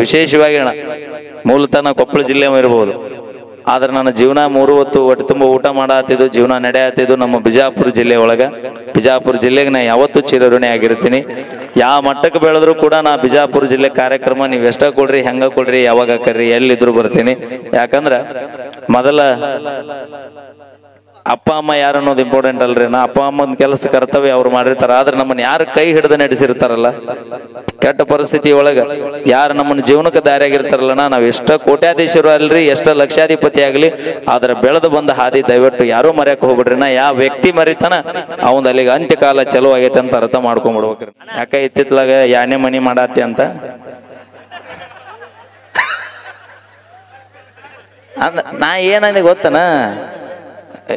ವಿಶೇಷವಾಗಿ ಅಣ್ಣ ಮೂಲತಃ ಕೊಪ್ಪಳ ಜಿಲ್ಲೆ ಇರಬಹುದು, ಆದ್ರೆ ನನ್ನ ಜೀವನ 3 ಹೊತ್ತು ಒಟ್ಟು ತುಂಬ ಊಟ ಮಾಡತ್ತಿದ್ದು ಜೀವನ ನಡೆಯತ್ತಿದ್ದು ನಮ್ಮ ಬಿಜಾಪುರ ಜಿಲ್ಲೆ ಒಳಗ. ಬಿಜಾಪುರ ಜಿಲ್ಲೆಗೆ ನಾ ಯಾವತ್ತೂ ಚಿರಋಣಿ ಆಗಿರ್ತೀನಿ. ಯಾವ ಮಟ್ಟಕ್ಕೆ ಬೆಳೆದ್ರು ಕೂಡ ನಾ ಬಿಜಾಪುರ ಜಿಲ್ಲೆ ಕಾರ್ಯಕ್ರಮ ನೀವು ಎಷ್ಟ ಕೊಡ್ರಿ, ಹೆಂಗ ಕೊಡ್ರಿ, ಯಾವಾಗ ಕರ್ರಿ, ಎಲ್ಲಿದ್ರು ಬರ್ತೀನಿ. ಯಾಕಂದ್ರ ಮೊದಲ ಅಪ್ಪ ಅಮ್ಮ ಯಾರು ಅನ್ನೋದು ಇಂಪಾರ್ಟೆಂಟ್ ಅಲ್ರಿ. ನಾ ಅಪ್ಪ ಅಮ್ಮನ ಕೆಲಸ ಕರ್ತವ್ಯ ಅವ್ರು ಮಾಡಿರ್ತಾರ, ಆದ್ರೆ ನಮ್ಮನ್ನ ಯಾರು ಕೈ ಹಿಡಿದು ನಡೆಸಿರ್ತಾರಲ್ಲ, ಕೆಟ್ಟ ಪರಿಸ್ಥಿತಿ ಒಳಗ ಯಾರು ನಮ್ಮನ್ನ ಜೀವನಕ್ಕೆ ದಾರಿಯಾಗಿರ್ತಾರಲ್ಲ, ನಾವ್ ಎಷ್ಟ ಕೋಟ್ಯಾಧೀಶರು ಅಲ್ರಿ, ಎಷ್ಟ ಲಕ್ಷಾಧಿಪತಿ ಆಗ್ಲಿ, ಆದ್ರೆ ಬೆಳೆದು ಬಂದ ಹಾದಿ ದಯವಿಟ್ಟು ಯಾರು ಮರ್ಯಾಕ ಹೋಗ್ಬಿಡ್ರಿ. ನಾ ಯಾವ ವ್ಯಕ್ತಿ ಮರಿತಾನ ಅವನ್ ಅಲ್ಲಿಗೆ ಅಂತ್ಯಕಾಲ ಚಲೋ ಆಗೈತೆ ಅಂತ ಅರ್ಥ ಮಾಡ್ಕೊಂಡ್ಬಿಡ್ಬೇಕ್ರಿ. ಯಾಕ ಇತ್ತಿತ್ಲಾಗ ಯಾನೆ ಮನಿ ಮಾಡಾತಿ ಅಂತ ನಾ ಏನಂದೆ ಗೊತ್ತನ,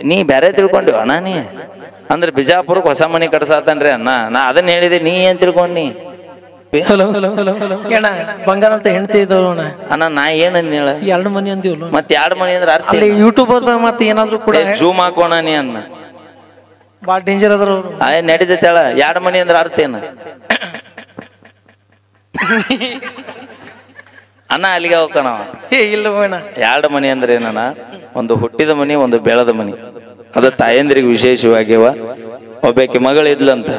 ನೀ ಬೇರೆ ತಿಳ್ಕೊಂಡಿ ಅಣ್ಣ. ನೀ ಅಂದ್ರೆ ಬಿಜಾಪುರಕ್ಕೆ ಹೊಸ ಮನಿ ಕಟ್ಸಾತನ್ರಿ ಅಣ್ಣ, ನಾ ಅದನ್ನ ಹೇಳಿದೆ, ನೀ ಏನ್ ತಿಳ್ಕೊಂಡಿ? ಬಂಗಾರ ಅಂತ ಹೆಣ್ತಿ ಇದ್ದವಣ್ಣ. ಅಣ್ಣ ನಾ ಏನಂದ ಹೇಳ, 2 ಮನಿ ಅಂದಿವಲ್ಲ. ಮತ್ತೆ 2 ಮನಿ ಅಂದ್ರೆ ಅರ್ಥ ಯೂಟ್ಯೂಬರ್ ಮತ್ತೆ ಏನಾದ್ರು ಕೂಡ ಜೂಮ್ ಹಾಕೋಣ ನೀ ಅನ್ನ ಬಾಳ ಡೇಂಜರ್ ಅದ್ರ. ನಡೀತೈತೆ ಹೇಳ, 2 ಮನಿ ಅಂದ್ರೆ ಅರ್ಥ ಏನ ಅಣ್ಣ? ಅಲ್ಲಿಗೆ ಹೋಗೋಣ. ಇಲ್ಲ 2 ಮನಿ ಅಂದ್ರೆ ಏನಣ್ಣ, ಒಂದು ಹುಟ್ಟಿದ ಮನಿ, ಒಂದು ಬೆಳೆದ ಮನಿ. ಅದು ತಾಯಂದ್ರಿಗೆ ವಿಶೇಷವಾಗಿವ. ಒಬ್ಬಾಕಿ ಮಗಳಿದ್ಲಂತ,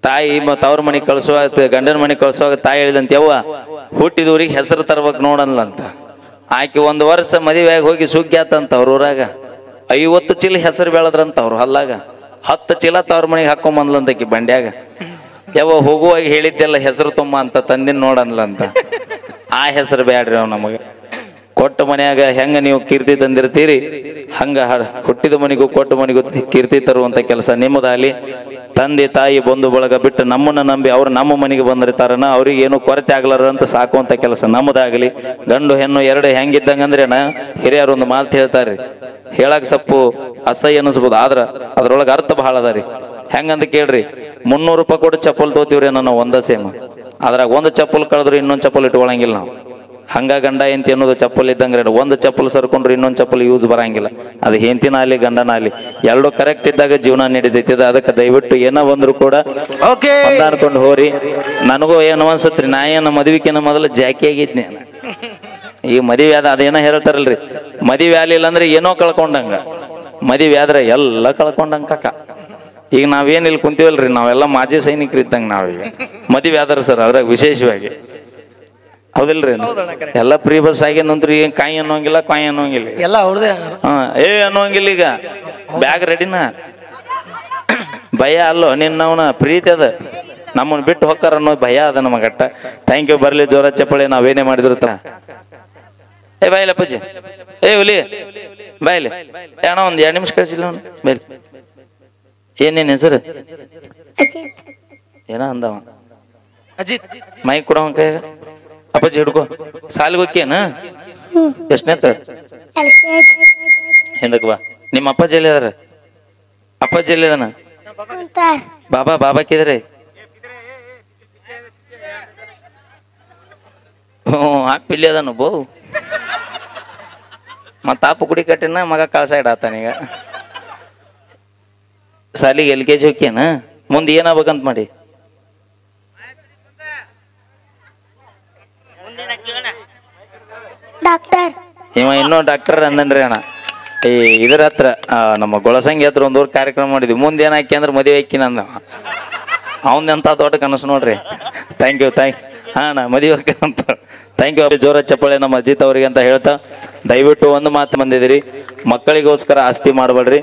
ತಾಯಿ ತವ್ರ ಮನಿ ಕಳ್ಸುವಾಗ, ಗಂಡನ ಮನಿ ಕಳ್ಸುವಾಗ ತಾಯಿ ಹೇಳಿದಂತ, ಯವ್ವ ಹುಟ್ಟಿದವ್ರಿಗೆ ಹೆಸರು ತರ್ಬೇಕು ನೋಡನ್ಲಂತ. ಆಕೆ 1 ವರ್ಷ ಮದುವೆಯಾಗಿ ಹೋಗಿ ಸುಗ್ಗ್ಯಾತಂತ ಅವ್ರ ಊರಾಗ. 50 ಚೀಲ ಹೆಸರು ಬೆಳೆದ್ರಂತ ಅವ್ರು ಹೊಲ್ಲಾಗ. 10 ಚೀಲ ತವ್ರ ಮನಿಗೆ ಹಾಕೊಂಬಂದ್ಲಂತಕಿ ಬಂಡ್ಯಾಗ. ಯವ್ವ ಹೋಗುವಾಗ ಹೇಳಿದ್ದೆಲ್ಲ ಹೆಸರು ತುಂಬ ಅಂತ ತಂದಿನ ನೋಡನ್ಲಂತ. ಆ ಹೆಸರು ಬ್ಯಾಡ್ರಿ ಅವ್ ನಮಗೆ. ಕೊಟ್ಟ ಮನ್ಯಾಗ ಹೆಂಗ ನೀವು ಕೀರ್ತಿ ತಂದಿರ್ತೀರಿ, ಹಂಗ ಹುಟ್ಟಿದ ಮನಿಗೂ ಕೊಟ್ಟ ಮನಿಗೂ ಕೀರ್ತಿ ತರುವಂತ ಕೆಲಸ ನಿಮ್ಮದಾಗಲಿ. ತಂದೆ ತಾಯಿ ಬಂಧು ಬಳಗ ಬಿಟ್ಟು ನಮ್ಮನ್ನ ನಂಬಿ ಅವ್ರು ನಮ್ಮ ಮನೆಗೆ ಬಂದಿರ್ತಾರನ, ಅವ್ರಿಗೆ ಏನು ಕೊರತೆ ಆಗ್ಲಾರಂತ ಸಾಕುವಂತ ಕೆಲಸ ನಮ್ಮದಾಗಲಿ. ಗಂಡು ಹೆಣ್ಣು 2 ಹೆಂಗಿದ್ದಂಗಂದ್ರೇನ, ಹಿರಿಯರು ಒಂದು ಮಾತು ಹೇಳ್ತಾರ್ರಿ, ಹೇಳಕ್ ಸಪ್ಪು ಅಸಹ್ಯ ಅನಿಸ್ಬೋದು, ಆದ್ರ ಅದ್ರೊಳಗೆ ಅರ್ಥ ಬಹಳ ಅದ ರೀ. ಹೆಂಗಂತ ಕೇಳ್ರಿ, 300 ರೂಪಾಯಿ ಕೊಟ್ಟು ಚಪ್ಪಲ್ ತೋತೀವ್ರಿ ನಾನು ಒಂದ ಸೇಮ್, ಅದ್ರಾಗ 1 ಚಪ್ಪಲ್ ಕಳೆದ್ರು ಇನ್ನೊಂದು ಚಪ್ಪಲ್ ಇಟ್ಕೊಳಂಗಿಲ್ಲ ನಾವು. ಹಂಗ ಗಂಡ ಹೆಂಡತಿ ಅನ್ನೋದು ಚಪ್ಪಲ್ ಇದ್ದಂಗ್ರೆ, 1 ಚಪ್ಪಲ್ ಸರ್ಕೊಂಡ್ರು ಇನ್ನೊಂದು ಚಪ್ಪಲ್ ಯೂಸ್ ಬರಂಗಿಲ್ಲ. ಅದು ಹೆಂಡತಿನ ಅಲ್ಲಿ ಗಂಡನ ಅಲ್ಲಿ 2 ಕರೆಕ್ಟ್ ಇದ್ದಾಗ ಜೀವನ ನಡೀತೈತಿ. ಅದಕ್ಕೆ ದಯವಿಟ್ಟು ಏನೋ ಬಂದ್ರು ಕೂಡ ಅನ್ಕೊಂಡು ಹೋರಿ. ನನಗೂ ಏನು ಅನ್ಸತ್ರಿ, ನಾ ಏನು ಮದುವೆಕಿನ ಮೊದಲು ಜಾಕಿ ಆಗಿದ್ನಿ. ಈ ಮದುವೆ ಆದ ಅದೇನೋ ಹೇಳ್ತಾರಲ್ರಿ, ಮದುವೆ ಆಗ್ಲಿಲ್ಲ ಅಂದ್ರೆ ಏನೋ ಕಳ್ಕೊಂಡಂಗ, ಮದುವೆ ಆದ್ರೆ ಎಲ್ಲ ಕಳ್ಕೊಂಡಂಗ ಕಕ್ಕ. ಈಗ ನಾವೇನ್ ಇಲ್ಲಿ ಕುಂತೀವಲ್ರಿ, ನಾವೆಲ್ಲ ಮಾಜಿ ಸೈನಿಕರು ಇದ್ದಂಗ ನಾವೀಗ. ಮದುವೆ ಆದ್ರ ಸರ್ ಅದ್ರಾಗ ವಿಶೇಷವಾಗಿ, ಹೌದಿಲ್ರಿ? ಎಲ್ಲ ಫ್ರೀ ಬಸ್ ಆಗ್ಯದಂತ್ರಿ, ಏನ್ ಕಾಯಿ ಅನ್ನೋಂಗಿಲ್ಲ, ಕಾಯಿ ಅನ್ನೋಂಗಿಲ್ಲ, ಎಲ್ಲ ಅವ್ರದೇ. ಅನ್ನೋಂಗಿಲ್ಲ. ಈಗ ಬ್ಯಾಗ್ ರೆಡಿನ, ಭಯ ಅಲ್ಲೋ ನಿನ್ನವನ ಪ್ರೀತಿ ಅದ, ನಮ್ಮನ್ನ ಬಿಟ್ಟು ಹೋಗ್ತಾರ ಅನ್ನೋ ಭಯ ಅದ ನಮಗಟ್ಟ. Thank you. ಬರ್ಲಿ ಜೋರ ಚಪ್ಪಳಿ, ನಾವೇನೇ ಮಾಡಿದ್ರು. ಬಾಯ್ಲ ಅಪ್ಪಾಜಿ, ಹುಲಿ ಬಾಯ್ಲಿ ಅಣ್ಣ, 2 ನಿಮಿಷ ಕಳಿಸಿಲ್ಲ ಅವನು ಬಾಯ್ಲಿ. ಏನೇನ್ ಹೆಸರು? ಏನ ಅಂದವ ಅಜಿತ್. ಮೈಕ್ ಕೊಡವ ಕೈ. ಅಪ್ಪಾಜಿ ಹಿಡ್ಕೊ. ಸಾಲಿಗೆ ಹೋಗ್ಯೇನ? ಎಷ್ಟನೇತ? ಹಿಂದಕ್ ಬಾ. ನಿಮ್ಮ ಅಪ್ಪಾಜಿ ಎಲ್ಲಿ ಅದಾರ? ಅಪ್ಪಾಜಿ ಎಲ್ಲಿ ಅದಾನ? ಬಾಬಾ ಬಾಬಾಕಿದ್ರಿ? ಅಪ್ಪ ಇಲ್ಲಿ ಅದಾನು ಬೋ. ಮತ್ತ ಅಪ್ಪ ಕುಡಿ ಕಟ್ಟಿನ ಮಗ ಕಳ್ಸ ಇಡತ್ತಾನೀಗ. ಸಾಲಿಗೆ LKG ಹೋಗ್ಯೇನ? ಮುಂದೆ ಏನಾಗ್ಬೇಕಂತ ಮಾಡಿ? ಡಾಕ್ಟರ್. ಇವ ಇನ್ನೂ ಡಾಕ್ಟರ್ ಅಂದನ್ರಿ ಅಣ್ಣ. ಈ ಇದ್ರ ಹತ್ರ ನಮ್ಮ ಗೊಳಸಂಗಿ ಹತ್ರ 1 ಊರ್ ಕಾರ್ಯಕ್ರಮ ಮಾಡಿದ್ವಿ. ಮುಂದೆ ಏನಾಕಿ ಅಂದ್ರೆ ಮದುವೆ ಹಾಕಿನ ಅಂದ. ಅವನಂತ ದೊಡ್ಡ ಕನಸು ನೋಡ್ರಿ. Thank you. ಅಣ್ಣ ಮದುವೆ ಅಂತ. Thank you. ಜೋರ ಚಪ್ಪಾಳೆ ನಮ್ಮ ಅಜಿತ್ ಅವ್ರಿಗೆ ಅಂತ ಹೇಳ್ತಾ, ದಯವಿಟ್ಟು ಒಂದು ಮಾತು ಬಂದಿದ್ದೀರಿ, ಮಕ್ಕಳಿಗೋಸ್ಕರ ಆಸ್ತಿ ಮಾಡಬೇಡ್ರಿ,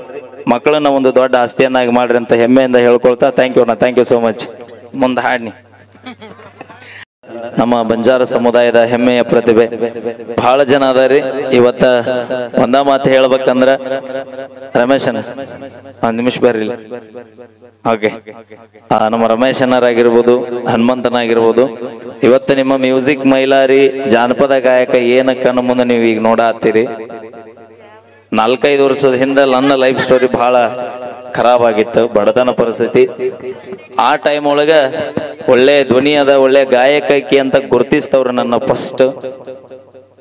ಮಕ್ಕಳನ್ನ ಒಂದು ದೊಡ್ಡ ಆಸ್ತಿಯನ್ನಾಗಿ ಮಾಡ್ರಿ ಅಂತ ಹೆಮ್ಮೆಯಿಂದ ಹೇಳ್ಕೊಳ್ತಾ ಥ್ಯಾಂಕ್ ಯು ಅಣ್ಣ. Thank you so much. ಮುಂದೆ ಹಾಡ್ನಿ. ನಮ್ಮ ಬಂಜಾರ ಸಮುದಾಯದ ಹೆಮ್ಮೆಯ ಪ್ರತಿಭೆ ಬಹಳ ಜನ ಅದಾರಿ. ಇವತ್ತ ಒಂದ ಮಾತು ಹೇಳ್ಬೇಕಂದ್ರ, ರಮೇಶನ್ 1 ನಿಮಿಷ ಬರ್ರಿ. ಓಕೆ, ನಮ್ಮ ರಮೇಶ್ ಅಣ್ಣರಾಗಿರ್ಬೋದು, ಹನುಮಂತನಾಗಿರ್ಬೋದು, ಇವತ್ತು ನಿಮ್ಮ ಮ್ಯೂಸಿಕ್ ಮೈಲಾರಿ ಜಾನಪದ ಗಾಯಕ ಏನಕ್ಕನ್ನು ಮುಂದೆ ನೀವು ಈಗ ನೋಡಾತ್ತೀರಿ. 4-5 ವರ್ಷದ ಹಿಂದೆ ನನ್ನ ಲೈಫ್ ಸ್ಟೋರಿ ಬಹಳ ಖರಾಬ್ ಆಗಿತ್ತು, ಬಡತನ ಪರಿಸ್ಥಿತಿ. ಆ ಟೈಮ್ ಒಳಗ ಒಳ್ಳೆ ಧ್ವನಿ ಅದ, ಒಳ್ಳೆ ಗಾಯಕಿ ಅಂತ ಗುರುತಿಸ್ತವ್ರು ನನ್ನ ಫಸ್ಟ್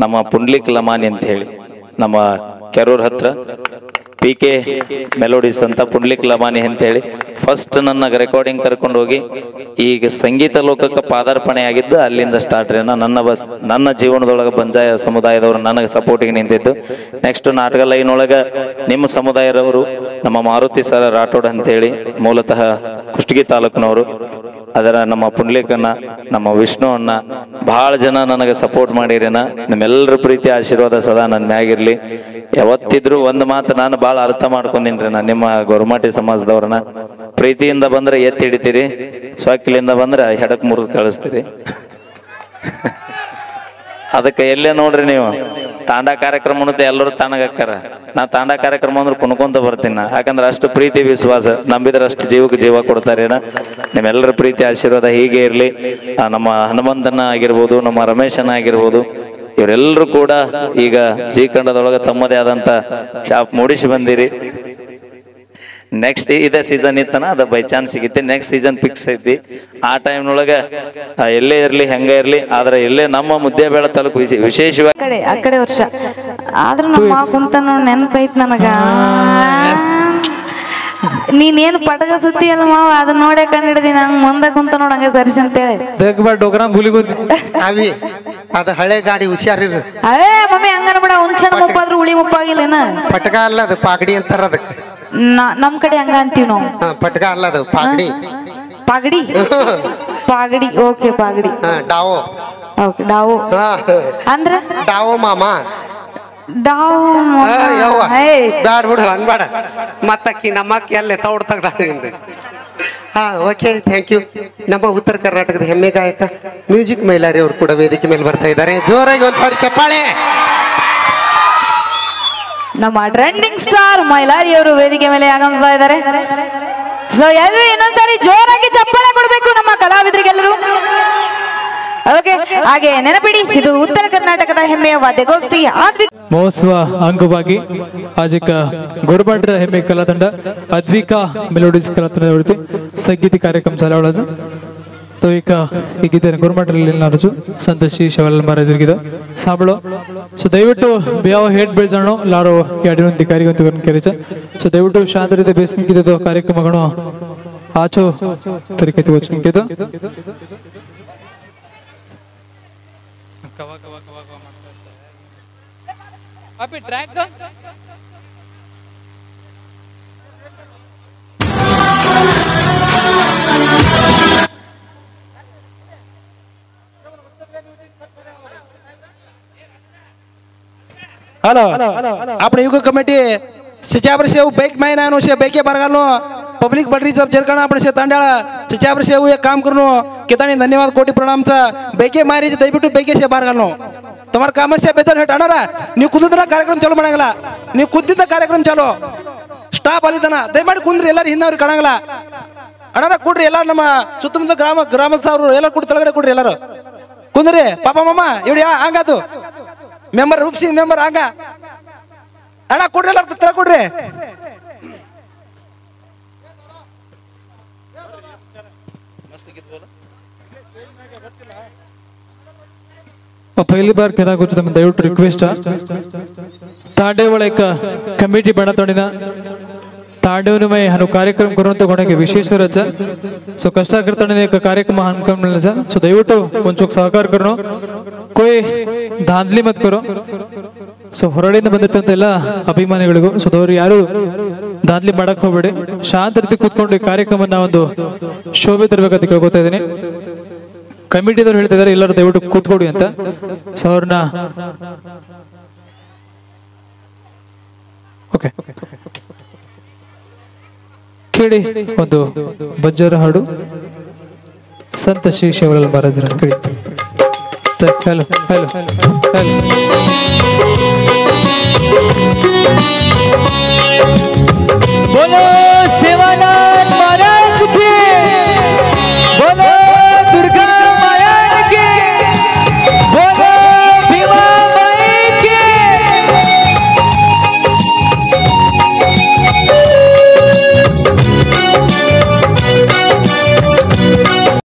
ನಮ್ಮ ಪುಂಡ್ಲಿಕ್ ಲಮಾನಿ ಅಂತ ಹೇಳಿ, ನಮ್ಮ ಕೆರೂರ್ ಹತ್ರ PK ಮೆಲೋಡಿಸ್ ಅಂತ ಪುಂಡ್ಲಿಕ್ ಲಮಾನಿ ಅಂತೇಳಿ ಫಸ್ಟ್ ನನ್ನ ರೆಕಾರ್ಡಿಂಗ್ ಕರ್ಕೊಂಡು ಹೋಗಿ ಈಗ ಸಂಗೀತ ಲೋಕಕ್ಕೆ ಪಾದಾರ್ಪಣೆ ಆಗಿದ್ದು ಅಲ್ಲಿಂದ ಸ್ಟಾರ್ಟ್ ರೀ. ನನ್ನ ಜೀವನದೊಳಗೆ ಬಂಜಾಯ ಸಮುದಾಯದವರು ನನಗೆ ಸಪೋರ್ಟಿಗೆ ನಿಂತಿದ್ದು. ನೆಕ್ಸ್ಟ್ ನಾಟಕ ಲೈನೊಳಗೆ ನಿಮ್ಮ ಸಮುದಾಯದವರು ನಮ್ಮ ಮಾರುತಿ ಸರ್ ರಾಠೋಡ್ ಅಂತೇಳಿ ಮೂಲತಃ ಕುಷ್ಟಗಿ ತಾಲೂಕಿನವರು. ಅದರ ನಮ್ಮ ಪುಂಡ್ಲಿಕನ್ನ ನಮ್ಮ ವಿಷ್ಣು ಅಣ್ಣ ಬಹಳ ಜನ ನನಗೆ ಸಪೋರ್ಟ್ ಮಾಡಿರೇನ. ನಿಮ್ಮೆಲ್ಲರ ಪ್ರೀತಿ ಆಶೀರ್ವಾದ ಸದಾ ನನ್ನ ಮ್ಯಾಗಿರ್ಲಿ. ಯಾವತ್ತಿದ್ರು ಒಂದು ಮಾತು ನಾನು ಭಾಳ ಅರ್ಥ ಮಾಡ್ಕೊಂಡಿನ್ರಿ. ನಾನು ನಿಮ್ಮ ಗೊರಮಾಟಿ ಸಮಾಜದವ್ರನ್ನ ಪ್ರೀತಿಯಿಂದ ಬಂದ್ರೆ ಎತ್ತಿ ಹಿಡಿತೀರಿ, ಸ್ವಕ್ಕಿಲಿಂದ ಬಂದ್ರೆ ಹೆಡಕ್ ಮುರಿದು ಕಳಿಸ್ತೀರಿ. ಅದಕ್ಕೆ ಎಲ್ಲೇ ನೋಡ್ರಿ ನೀವು ತಾಂಡ ಕಾರ್ಯಕ್ರಮ ಅನ್ನೋದು ಎಲ್ಲರೂ ತಾಣಗಾಕ್ಕಾರ. ನಾ ತಾಂಡ ಕಾರ್ಯಕ್ರಮ ಅಂದ್ರೆ ಕುಣ್ಕೊಂತ ಬರ್ತೀನಿ. ಯಾಕಂದ್ರೆ ಅಷ್ಟು ಪ್ರೀತಿ ವಿಶ್ವಾಸ ನಂಬಿದ್ರೆ ಅಷ್ಟು ಜೀವಕ್ಕೆ ಜೀವ ಕೊಡ್ತಾರೇನ. ನಿಮ್ಮೆಲ್ಲರ ಪ್ರೀತಿ ಆಶೀರ್ವಾದ ಹೀಗೆ ಇರಲಿ. ನಮ್ಮ ಹನುಮಂತನ ಆಗಿರ್ಬೋದು, ನಮ್ಮ ರಮೇಶನ ಆಗಿರ್ಬೋದು, ಇವರೆಲ್ಲರೂ ಕೂಡ ಈಗ ಜಿ ಖಂಡದೊಳಗೆ ತಮ್ಮದೇ ಆದಂತ ಚಾಪ್ ಮೂಡಿಸಿ ಬಂದಿರಿ. ನೆಕ್ಸ್ಟ್ ಇದೇ ಸೀಸನ್ ಇತ್ತನ ಅದ ಬೈ ಚಾನ್ಸ್ ಸಿಗುತ್ತೆ. ನೆಕ್ಸ್ಟ್ ಸೀಸನ್ ಫಿಕ್ಸ್ ಐತಿ. ಆ ಟೈಮ್ನೊಳಗೆ ಎಲ್ಲೇ ಇರ್ಲಿ ಹೆಂಗೆ ಇರ್ಲಿ, ಆದ್ರೆ ಎಲ್ಲೇ ನಮ್ಮ ಮುದ್ದೇಬೇಳ ತಾಲೂಕು ವಿಶೇಷವಾಗಿ ಆ ಕಡೆ ವರ್ಷ ಆದ್ರೂ ನಮ್ಮ ಕುಂತ ನೆನಪೈತ್ ನನಗ. ನೀನೇನು ಪಟಕ ಸುತ್ತಿ ಅಲ್ಲ ಮಾವ, ಅದನ್ನ ನೋಡೇ ಕಂಡಿಡ್ದಿ. ನಂಗೆ ಮುಂದೆ ಕುಂತ ನೋಡಂಗ ಸರಿಸಿ ಅಂತೇಳಿ ಅವಿ ಅದ ಹಳೆ ಗಾಡಿ ಹುಷಾರಿರು. ಅವೇ ಮಮ್ಮಿ ಹಂಗನ ಬಿಡ. ಉಂಚಣ ಮುಪ್ಪಾದ್ರೂ ಉಳಿ ಮುಪ್ಪಾಗಿಲ್ಲೇನ. ಪಟಕ ಅಲ್ಲ ಅದು ಪಾಗಡಿ ಅಂತಾರ ಅದಕ್ಕೆ. ನಮ್ ಕಡೆ ಹಂಗ ಅಂತೀವಿ ನಾವು. ಪಟಕ ಅಲ್ಲ ಅದು ಪಾಗಡಿ. ಪಾಗಡಿ ಪಾಗಡಿ ಓಕೆ ಪಾಗಡಿ. ಡಾವೋ ಓಕೆ ಡಾವೋ ಅಂದ್ರೆ ಡಾವೋ ಮಾಮ. ಡಾವ್ ಬ್ಯಾಡ ಬಿಡು ಅನ್ಬೇಡ. ಮತ್ತಕ್ಕಿ ನಮ್ಮಕ್ಕಿ ಅಲ್ಲೇ ತೌಡ್ ತೆಗ್ದ. Okay thank you. ನಮ್ಮ ಉತ್ತರ ಕರ್ನಾಟಕದ ಹೆಮ್ಮೆ ಗಾಯಕ ಮ್ಯೂಸಿಕ್ ಮೈಲಾರಿ ಅವರು ಕೂಡ ವೇದಿಕೆ ಮೇಲೆ ಬರ್ತಾ ಇದ್ದಾರೆ. ಜೋರಾಗಿ ಒಂದ್ಸಾರಿ ಚಪ್ಪಾಳೆ. ನಮ್ಮ ಟ್ರೆಂಡಿಂಗ್ ಸ್ಟಾರ್ ಮೈಲಾರಿ ಅವರು ವೇದಿಕೆ ಮೇಲೆ ಆಗಮಿಸ್ತಾ ಇದ್ದಾರೆ. ಸೊ ಎಲ್ಲರೂ ಇನ್ನೊಂದ್ಸಾರಿ ಜೋರಾಗಿ ಚಪ್ಪಾಳೆ ಕೊಡ್ಬೇಕು ನಮ್ಮ ಕಲಾವಿದರಿಗೆಲ್ಲರೂ. ಓಕೆ, ಹಾಗೆ ನೆನಪಿಡಿ, ಇದು ಉತ್ತರ ಕರ್ನಾಟಕದ ಹೆಮ್ಮೆಯ ವಾದ್ಯಗೋಷ್ಠಿ ಮಹೋತ್ಸವ ಅಂಗವಾಗಿ ಆಜಿಕ गोरबाटर ಹೆಮ್ಮೆ ಕಲಾತಂಡ ಅದ್ವಿಕಾ ಮೆಲೋಡಿಸ್ ಕಲಾತಂಡ ಸಂಗೀತ ಕಾರ್ಯಕ್ರಮ ಚಾಲವಳಾಜ. तो एक ಹೀಗಿದ್ದಾರೆ गोरबाटರಲ್ಲಿ ನಾರಜು ಸಂತೋಷಿ ಶವಲ್ ಮಹಾರಾಜರಿಗಿದ ಸಾಬಳೋ. ಸೊ ದಯವಿಟ್ಟು ಯಾವ ಹೇಡ್ ಬೆಳ್ಸೋಣ ಲಾರೋ ಯಾಡಿನಂತ ಕಾರ್ಯಕ್ರಮ ಕರೆಚ. ಸೊ ದಯವಿಟ್ಟು ಶಾಂತರಿತ ಬೇಸ್ನಿಕ್ಕಿದ್ದು ಕಾರ್ಯಕ್ರಮಗಳು ಆಚೋ ತರಿಕೈತಿ ವಚನಿಕ್ಕಿದ್ದು. अभी ट्रैक का हॅलो आपण युग कमिटी सिचाबर शेव बैक महिना शे बैके बरगालो पब्लिक बटरी सब जरकाना आपण शे तांडाळा सिचाबर शेव एक काम करनो कितानी धन्यवाद कोटी प्रणामचा बैके मारी दयबिಟ್ಟು बैके शे बरगालो तुम्हारा कामस्य बेतन हेट अनारा ನೀವು ಕುಂದಿದ ಕಾರ್ಯಕ್ರಮ ಚಾಲೂ ಮಾಡಂಗಿಲ್ಲ. ನೀವು ಕುಂದಿದ್ದ ಕಾರ್ಯಕ್ರಮ ಚಾಲೂ ಸ್ಟಾಪ್ ಅಲ್ಲಿದನ ದಯಮಾಡಿ ಕುಂದ್ರಿ. ಎಲ್ಲರೂ ಹಿಂದವ್ರಿಗೆ ಕಾಣಂಗಿಲ್ಲ. ಅನಾರ ಕೊಡ್ರಿ. ಎಲ್ಲ ನಮ್ಮ ಸುತ್ತಮುತ್ತ ಗ್ರಾಮದವರು ಎಲ್ಲ ಕೂಡ ತಳಗಡೆ ಕೊಡ್ರಿ. ಎಲ್ಲರೂ ಕುಂದ್ರಿ. ಪಾಪ ಮಾಮ ಇವ್ಡಿ ಹಂಗಾತು ಮೆಂಬರ್ ರೂಪ್ಸಿ ಮೆಂಬರ್ ಹಂಗ ಅಣ್ಣ ಕೊಡ್ರಿ. ಎಲ್ಲ ತಳ ಕೊಡ್ರಿ. पहिली बार केला कुछ तम दयविಟ್ಟು रिक्वेस्ट तांडे वाला एक कमिटी बना तोड़िना तांडेवनु में हनु कार्यक्रम करूँ तो कोने के विशेष रचा. सो कष्ट करता ने एक कार्यक्रम हम रचा. सो दयविಟ್ಟು ಒಂಚೂರು ಸಹಕಾರ करो. कोई धांधली मत करो. ಸೊ ಹೊರಡೆಯಿಂದ ಬಂದಿರ್ತಂತ ಎಲ್ಲ ಅಭಿಮಾನಿಗಳಿಗೂ ಸೊ ಯಾರು ದಾಂಧಲಿ ಮಾಡಕ್ ಹೋಗ್ಬೇಡಿ. ಶಾಂತ ರೀತಿ ಕೂತ್ಕೊಂಡು ಈ ಕಾರ್ಯಕ್ರಮನ ಒಂದು ಶೋಭೆ ತರಬೇಕಂತ ಕೇಳ್ಕೊತಾ ಇದ್ದೀನಿ. ಕಮಿಟಿದವ್ರು ಹೇಳ್ತಾ ಇದಾರೆ ಎಲ್ಲರೂ ದಯವಿಟ್ಟು ಕೂತ್ಕೊಡಿ ಅಂತ. ಸೊ ಅವ್ರನ್ನ ಓಕೆ ಕೇಳಿ ಒಂದು ಬಜ್ಜರ ಹಾಡು ಸಂತ ಶ್ರೀ ಶಿವಲಾಲ್ ಮಹಾರಾಜರ ಕೇಳಿ. Hello hello hello